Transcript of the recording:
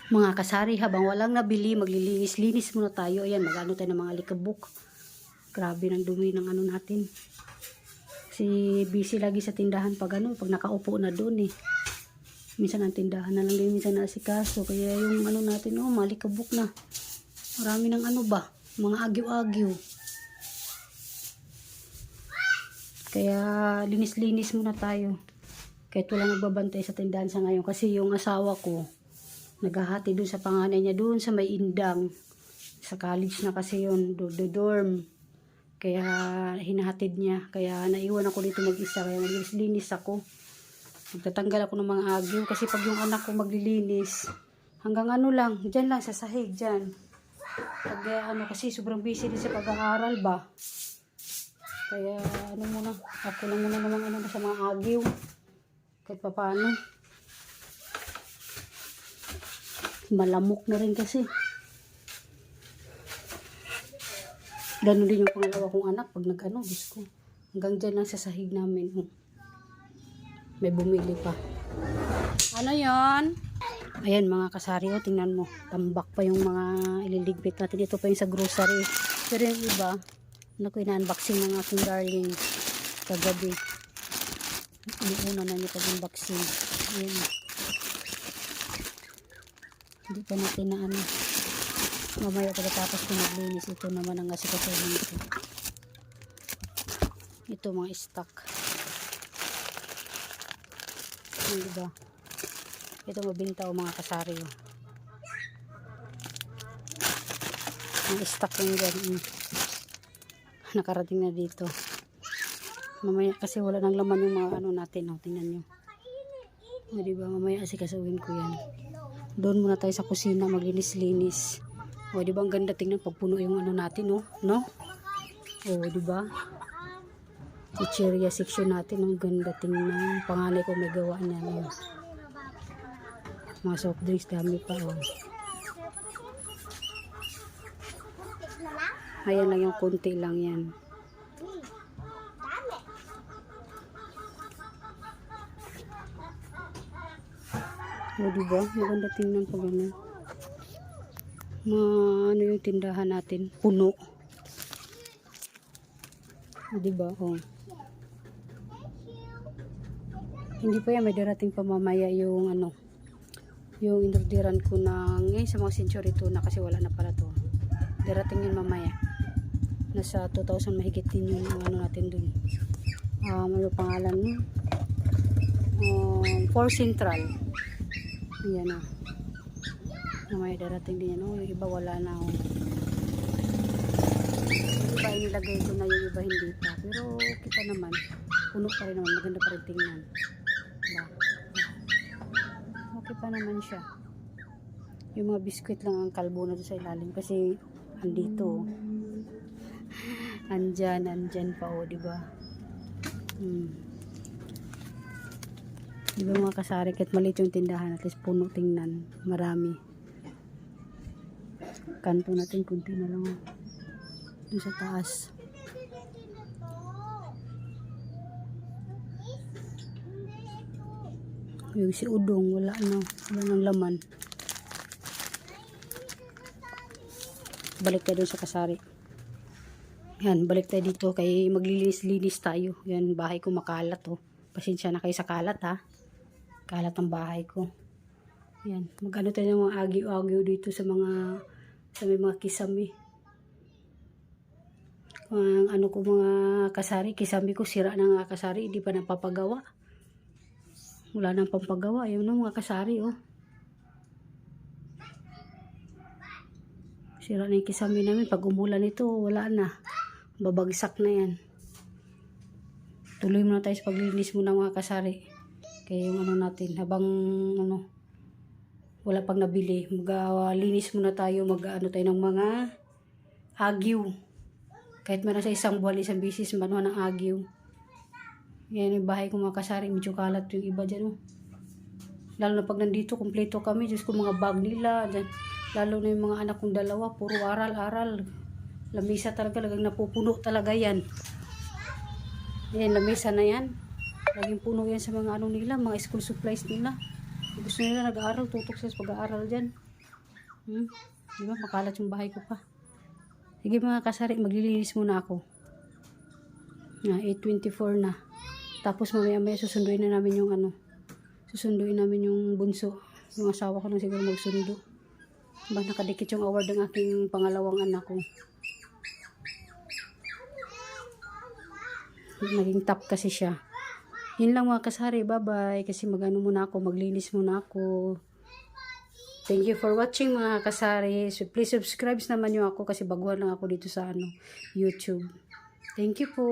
Mga kasari, habang walang nabili, maglilinis-linis muna tayo. Ayan, mag-ano tayo ng mga alikabok. Grabe ng dumi ng ano natin. Kasi busy lagi sa tindahan pag ano, pag nakaupo na doon eh. Minsan ang tindahan na lang din, minsan naasikaso. Kaya yung ano natin, oh, malikabok na. Marami ng ano ba, mga agyo-agyo. Kaya linis-linis muna tayo. Kahit wala nagbabantay sa tindahan sa ngayon. Kasi yung asawa ko, naghahati doon sa panganay niya doon sa may Indang. Sa college na kasi yun, dorm. Kaya hinahatid niya. Kaya naiwan ako dito mag-isa. Kaya maglinis-linis ako. Magtatanggal ako ng mga agyo. Kasi pag yung anak ko maglilinis, hanggang ano lang, dyan lang sa sahig, dyan. Pag ano, kasi sobrang busy din sa pag-aaral ba. Kaya ano muna, ako na muna naman ano sa mga agyo. Kahit pa paano. Malamok na rin kasi. Ganun din yung pangalawa kong anak pag nag-ano, Diyos ko. Hanggang dyan lang sa sahig namin. May bumili pa. Ano yon? Ayan mga kasari, oh, tingnan mo. Tambak pa yung mga ililigpit natin. Ito pa yung sa grocery. Pero yung iba, naku, ina-unboxing ng aking darling kagabi. Inuuna na niya pag-unboxing. Ayan. Hindi pa natin na ano. Mamaya pagkatapos ko maglinis, ito naman ang asikasuhin ito. Ito mga stock. Yung iba. Ito mabinta o mga kasari. Ang stock yung dyan. Nakarating na dito. Mamaya kasi wala nang laman yung mga ano natin. Oh, tingnan nyo. O, diba? Mamaya asikasuhin ko yan. Doon muna tayo sa kusina maglinis-linis. O, diba ang ganda tingnan pag puno yung ano natin, oh, no? O, diba? Chicheria section natin, ang ganda tingnan. Panganay ko may gawa niya. No? Mga soft drinks, dami pa, oh. Ayan lang yung konti lang yan. O, diba? Maganda tingnan pag ano. Ano yung tindahan natin? Puno. O, diba? O. Hindi pa yan. May darating pa mamaya yung ano. Yung inorderan ko ng sa mga century tuna kasi wala na pala to. Darating yun mamaya. Nasa 2,000 mahigit din yung ano natin dun. Ano pangalan nun? 4 Central. Ayan o. Mamaya darating din yan. Yung iba wala na o. Yung iba inilagay ko na, yung iba hindi pa. Pero kita naman. Puno pa rin naman. Maganda pa rin tingnan. Diba? Okay pa naman siya. Yung mga biskwit lang ang kalbo na doon sa ilalim. Kasi andito. Andyan pa o. Diba? Diba mga kasari, kahit maliit yung tindahan, at least puno tingnan, marami. Kanto natin, kunti na lang doon sa taas. Yung si udong, wala nang laman. Balik tayo doon sa kasari. Yan, balik tayo dito, kay maglilis-linis tayo. Yan, bahay ko makalat, oh. Pasensya na kayo sa kalat, ha. Kalat ang bahay ko. Yan. Mag-ano tayo ng mga agyo-agyo dito sa may mga kisame. Ang ano ko mga kasari, kisame ko sira na nga kasari, hindi pa napapagawa. Wala nang pampagawa. Ayun na mga kasari, oh. Sira na yung kisame namin. Pag umulan ito, wala na. Babagsak na yan. Tuloy muna tayo sa paglinis muna mga kasari. Kaya yung ano natin, habang ano, wala pang nabili, maglinis muna tayo, mag-ano tayo ng mga agyo. Kahit meron sa isang buwan, isang bisis, manuhan ng agyo. Yan yung bahay ko mga kasari, medyo kalat yung iba dyan. Oh. Lalo na pag nandito, kompleto kami, Diyos ko mga bag nila, dyan. Lalo na yung mga anak kong dalawa, puro aral-aral. Lamisa talaga, lagang napupuno talaga yan. Yan, lamisa na yan. Laging puno yan sa mga ano nila, mga school supplies nila. Gusto nila nag-aaral, tutok sila sa pag-aaral dyan. Di ba? Makalat yung bahay ko pa. Sige mga kasari, maglilinis muna ako. 8:24 na. Tapos mamaya susunduin na namin yung susunduin namin yung bunso. Yung asawa ko lang siguro magsundo. Ba, nakadikit yung award ng aking pangalawang anak ko. Naging top kasi siya. Yun lang mga kasari, bye-bye. Kasi muna ako, maglinis muna ako. Thank you for watching mga kasari. So please subscribe naman nyo ako kasi baguhan lang ako dito sa YouTube. Thank you po.